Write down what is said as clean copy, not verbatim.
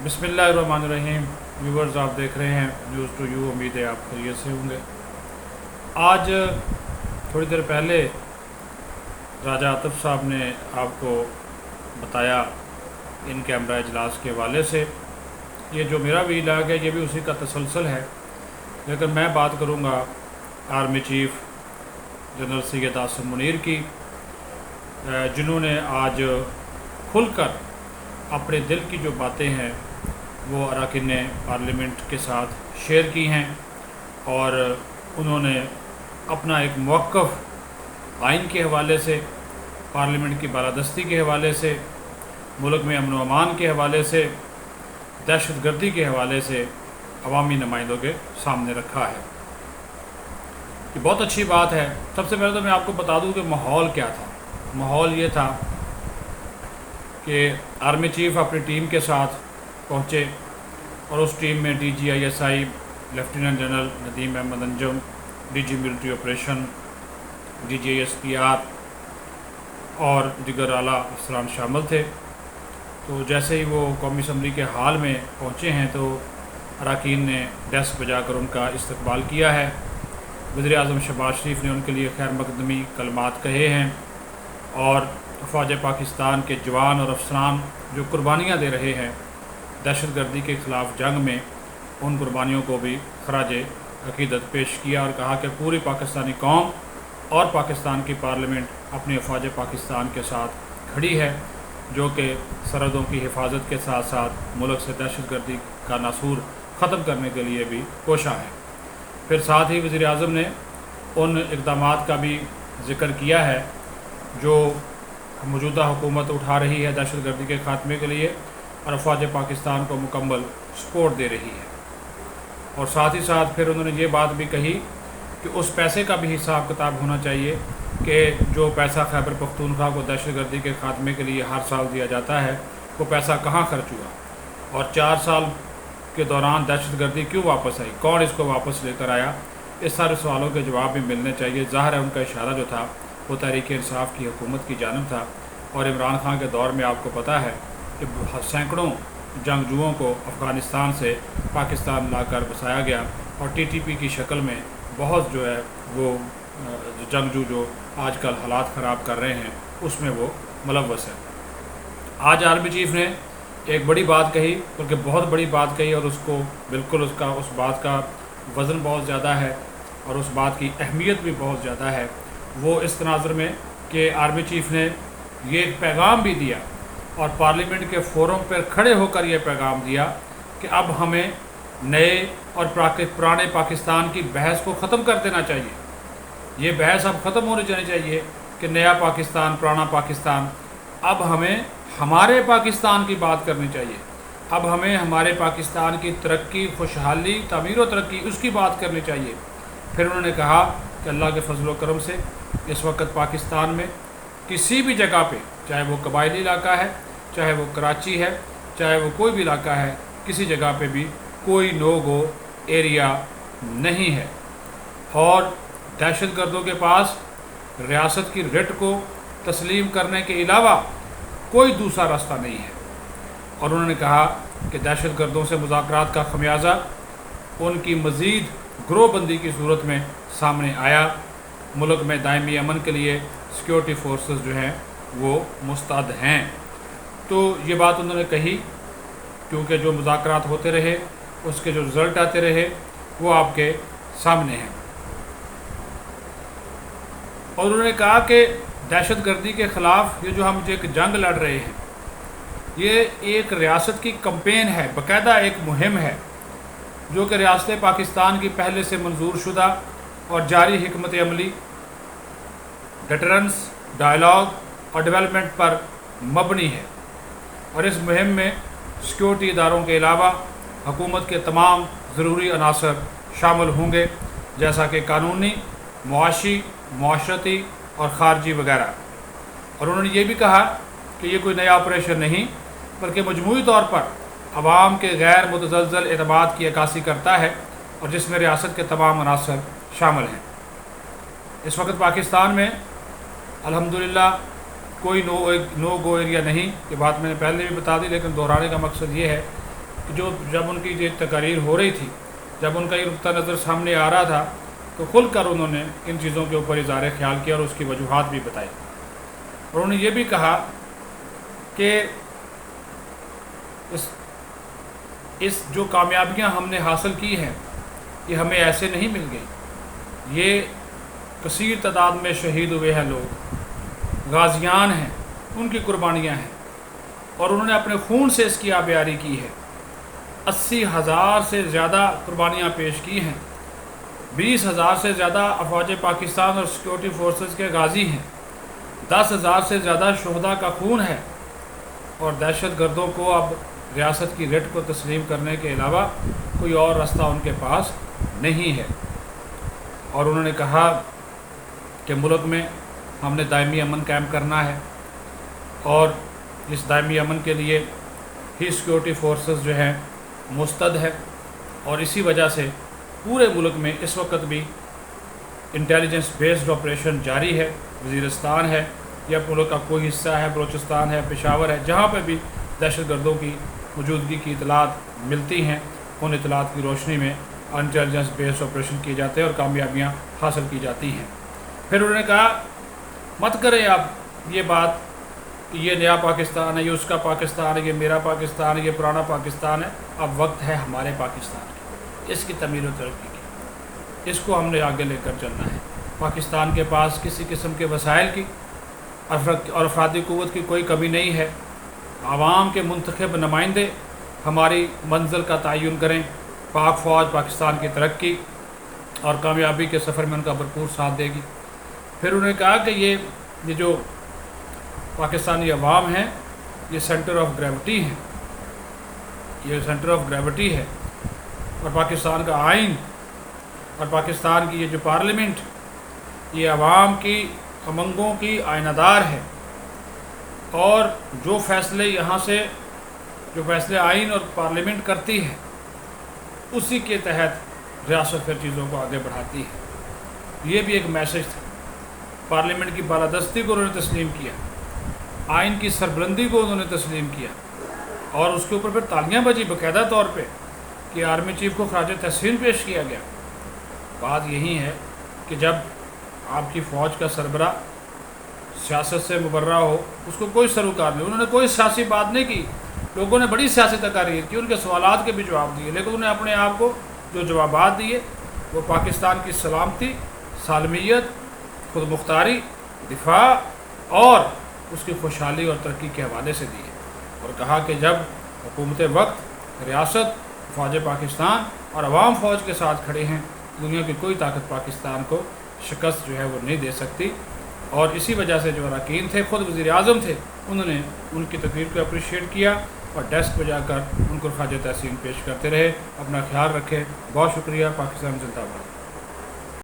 बिस्मिल्लाहिर्रहमानिर्रहीम। व्यूवर्स, आप देख रहे हैं न्यूज़ टू यू। उम्मीद है आप खैरियत से होंगे। आज थोड़ी देर पहले राजा आतिफ साहब ने आपको बताया इन कैमरा इजलास के हवाले से। ये जो मेरा वीलाग है ये भी उसी का तसलसल है, लेकिन मैं बात करूँगा army chief general Syed Asim Munir की, जिन्होंने आज खुलकर अपने दिल की जो बातें हैं वो अरकान पार्लियामेंट के साथ शेयर की हैं, और उन्होंने अपना एक मौक़िफ़ आइन के हवाले से, पार्लियामेंट की बालादस्ती के हवाले से, मुल्क में अमन व अमान के हवाले से, दहशत गर्दी के हवाले से अवामी नुमाइंदों के सामने रखा है। ये बहुत अच्छी बात है। सबसे पहले तो मैं आपको बता दूं कि माहौल क्या था। माहौल ये था कि आर्मी चीफ अपनी टीम के साथ पहुँचे, और उस टीम में DGISI lieutenant general Nadeem Ahmed Anjum, DG military operation, DG SPR और दिगर आला अफसरान शामिल थे। तो जैसे ही वो कौमी असम्बली के हाल में पहुँचे हैं तो अरकान ने डेस्क बजाकर उनका इस्तकबाल किया है। वज़ीर आज़म शहबाज शरीफ ने उनके लिए खैर मकदमी कलमात कहे हैं, और फ़ौज पाकिस्तान के जवान और अफसरान जो कुर्बानियाँ दे रहे हैं दहशत गर्दी के ख़िलाफ़ जंग में, उन कुर्बानियों को भी खराज अक़ीदत पेश किया और कहा कि पूरी पाकिस्तानी कौम और पाकिस्तान की पार्लियामेंट अपने फ़ौज पाकिस्तान के साथ खड़ी है, जो कि सरहदों की हिफाजत के साथ साथ मुल्क से दहशत गर्दी का नासूर ख़त्म करने के लिए भी कोशा है। फिर साथ ही वज़ीर आज़म ने उन इक़दामात का भी ज़िक्र किया है जो मौजूदा हुकूमत उठा रही है दहशत गर्दी के ख़ात्मे के लिए, और फ़ौज पाकिस्तान को मुकम्मल सपोर्ट दे रही है। और साथ ही साथ फिर उन्होंने ये बात भी कही कि उस पैसे का भी हिसाब किताब होना चाहिए कि जो पैसा खैबर पख्तूनख्वा को दहशत गर्दी के ख़ात्मे के लिए हर साल दिया जाता है, वो पैसा कहाँ खर्च हुआ, और 4 साल के दौरान दहशत गर्दी क्यों वापस आई, कौन इसको वापस लेकर आया। इस सारे सवालों के जवाब भी मिलने चाहिए। ज़ाहिर है उनका इशारा जो था वो तहरीक इंसाफ की हुकूमत की जानिब था, और इमरान खान के दौर में आपको पता है कि सैकड़ों जंगजुओं को अफ़गानिस्तान से पाकिस्तान लाकर बसाया गया, और TTP की शक्ल में बहुत जो है वो जंगजू जो आजकल हालात ख़राब कर रहे हैं उसमें वो मुलव्वस है। आज आर्मी चीफ ने एक बड़ी बात कही, बल्कि बहुत बड़ी बात कही, और उसको बिल्कुल उस बात का वज़न बहुत ज़्यादा है और उस बात की अहमियत भी बहुत ज़्यादा है। वो इस तनाज़ुर में कि आर्मी चीफ ने ये एक पैगाम भी दिया, और पार्लियामेंट के फोरम पर खड़े होकर ये पैगाम दिया कि अब हमें नए और पुराने पाकिस्तान की बहस को ख़त्म कर देना चाहिए। ये बहस अब ख़त्म होनी चाहिए कि नया पाकिस्तान, पुराना पाकिस्तान। अब हमें हमारे पाकिस्तान की बात करनी चाहिए। अब हमें हमारे पाकिस्तान की तरक्की, खुशहाली, तमीर व तरक्की, उसकी बात करनी चाहिए। फिर उन्होंने कहा कि अल्लाह के फजल व करम से इस वक्त पाकिस्तान में किसी भी जगह पे, चाहे वो कबायली इलाका है, चाहे वो कराची है, चाहे वो कोई भी इलाका है, किसी जगह पे भी कोई नो गो एरिया नहीं है, और दहशत गर्दों के पास रियासत की रिट को तस्लीम करने के अलावा कोई दूसरा रास्ता नहीं है। और उन्होंने कहा कि दहशत गर्दों से मुज़ाकरात का खमियाजा उनकी मज़ीद ग्रोहबंदी की सूरत में सामने आया। मुल्क में दायमी अमन के लिए सिक्योरिटी फोर्सेस जो हैं वो मुस्तैद हैं। तो ये बात उन्होंने कही क्योंकि जो मुज़ाकरात होते रहे उसके जो रिज़ल्ट आते रहे वो आपके सामने हैं। और उन्होंने कहा कि दहशत गर्दी के ख़िलाफ़ ये जो हम एक जंग लड़ रहे हैं, ये एक रियासत की कैंपेन है, बाकायदा एक मुहिम है, जो कि रियासत पाकिस्तान की पहले से मंजूर शुदा और जारी हिकमत अमली, डिटरेंस, डायलॉग और डेवलपमेंट पर मबनी है। और इस मुहिम में सिक्योरिटी इदारों के अलावा हुकूमत के तमाम ज़रूरी अनासर शामिल होंगे, जैसा कि कानूनी, मुआशी, मुआशरती और ख़ारजी वगैरह। और उन्होंने ये भी कहा कि ये कोई नया ऑपरेशन नहीं, बल्कि मजमूई तौर पर अवाम के गैर मुतज़लज़ल एतमाद की अक्कासी करता है, और जिसमें रियासत के तमाम अनासर शामिल हैं। इस वक्त पाकिस्तान में अल्हम्दुलिल्लाह कोई नो गो एरिया नहीं। ये बात मैंने पहले भी बता दी, लेकिन दोहराने का मकसद ये है کہ جب ان کی یہ تقاریر ہو رہی تھی، جب ان کا یہ نقطہ نظر سامنے آ رہا تھا، تو کھل کر انہوں نے ان چیزوں کے اوپر اظہار خیال کیا اور اس کی وجوہات بھی بتائی، اور انہوں نے یہ بھی کہا کہ اس جو کامیابیاں ہم نے حاصل کی ہیں یہ ہمیں ایسے نہیں مل گئی، یہ کثیر تعداد میں شہید ہوئے ہیں لوگ، غازیان ہیں، ان کی قربانیاں ہیں، اور انہوں نے اپنے خون سے اس کی آبیاری کی ہے۔ 80,000 سے زیادہ قربانیاں پیش کی ہیں، 20,000 سے زیادہ افواج پاکستان اور سیکورٹی فورسز کے غازی ہیں، 10,000 سے زیادہ شہداء کا خون ہے، اور دہشت گردوں کو اب ریاست کی رٹ کو تسلیم کرنے کے علاوہ کوئی اور راستہ ان کے پاس نہیں ہے۔ اور انہوں نے کہا کہ ملک میں ہم نے دائمی امن قائم کرنا ہے، اور اس دائمی امن کے لیے ہی سیکورٹی فورسز جو ہیں مستعد ہے، اور اسی وجہ سے پورے ملک میں اس وقت بھی انٹیلیجنس بیسڈ آپریشن جاری ہے۔ وزیرستان ہے یا ملک کا کوئی حصہ ہے، بلوچستان ہے، پشاور ہے، جہاں پہ بھی دہشت گردوں کی موجودگی کی اطلاعات ملتی ہیں، ان اطلاعات کی روشنی میں انٹیلیجنس بیسڈ آپریشن کیے جاتے ہیں اور کامیابیاں حاصل کی جاتی ہیں۔ پھر انہوں نے کہا مت کریں آپ یہ بات کہ یہ نیا پاکستان ہے، یہ اس کا پاکستان ہے، یہ میرا پاکستان ہے، یہ پرانا پاکستان ہے۔ اب وقت ہے ہمارے پاکستان کی، اس کی تعمیر و ترقی کی، اس کو ہم نے آگے لے کر چلنا ہے۔ پاکستان کے پاس کسی قسم کے وسائل کی اور افرادی قوت کی کوئی کمی نہیں ہے۔ عوام کے منتخب نمائندے ہماری منزل کا تعین کریں، پاک فوج پاکستان کی ترقی اور کامیابی کے سفر میں ان کا بھرپور ساتھ دے گی۔ پھر انہوں نے کہا کہ یہ جو پاکستانی عوام ہیں یہ سینٹر آف گریوٹی ہیں، یہ سینٹر آف گریوٹی ہے، اور پاکستان کا آئین اور پاکستان کی یہ جو پارلیمنٹ یہ عوام کی امنگوں کی آئینہ دار ہے، اور جو فیصلے یہاں سے جو فیصلے آئین اور پارلیمنٹ کرتی ہے اسی کے تحت ریاست پھر چیزوں کو آگے بڑھاتی ہے۔ یہ بھی ایک میسج تھا۔ پارلیمنٹ کی بالادستی کو انہوں نے تسلیم کیا، آئین کی سربلندی کو انہوں نے تسلیم کیا، اور اس کے اوپر پھر تالیاں بجی باقاعدہ طور پہ کہ آرمی چیف کو خراج تحسین پیش کیا گیا۔ بات یہی ہے کہ جب آپ کی فوج کا سربراہ سیاست سے مبرہ ہو، اس کو کوئی سروکار نہیں، انہوں نے کوئی سیاسی بات نہیں کی، لوگوں نے بڑی سیاسی تقاریر کی، ان کے سوالات کے بھی جواب دیے، لیکن انہوں نے اپنے آپ کو جو جوابات دیے وہ پاکستان کی سلامتی، سالمیت، خود مختاری، دفاع اور اس کی خوشحالی اور ترقی کے حوالے سے دیے، اور کہا کہ جب حکومت وقت، ریاست، فوج پاکستان اور عوام فوج کے ساتھ کھڑے ہیں، دنیا کی کوئی طاقت پاکستان کو شکست جو ہے وہ نہیں دے سکتی۔ اور اسی وجہ سے جو اراکین تھے، خود وزیر اعظم تھے، انہوں نے ان کی تقریر کو اپریشیٹ کیا اور ڈیسک پہ جا کر ان کو خراج تحسین پیش کرتے رہے۔ اپنا خیال رکھیں، بہت شکریہ۔ پاکستان زندہ باد۔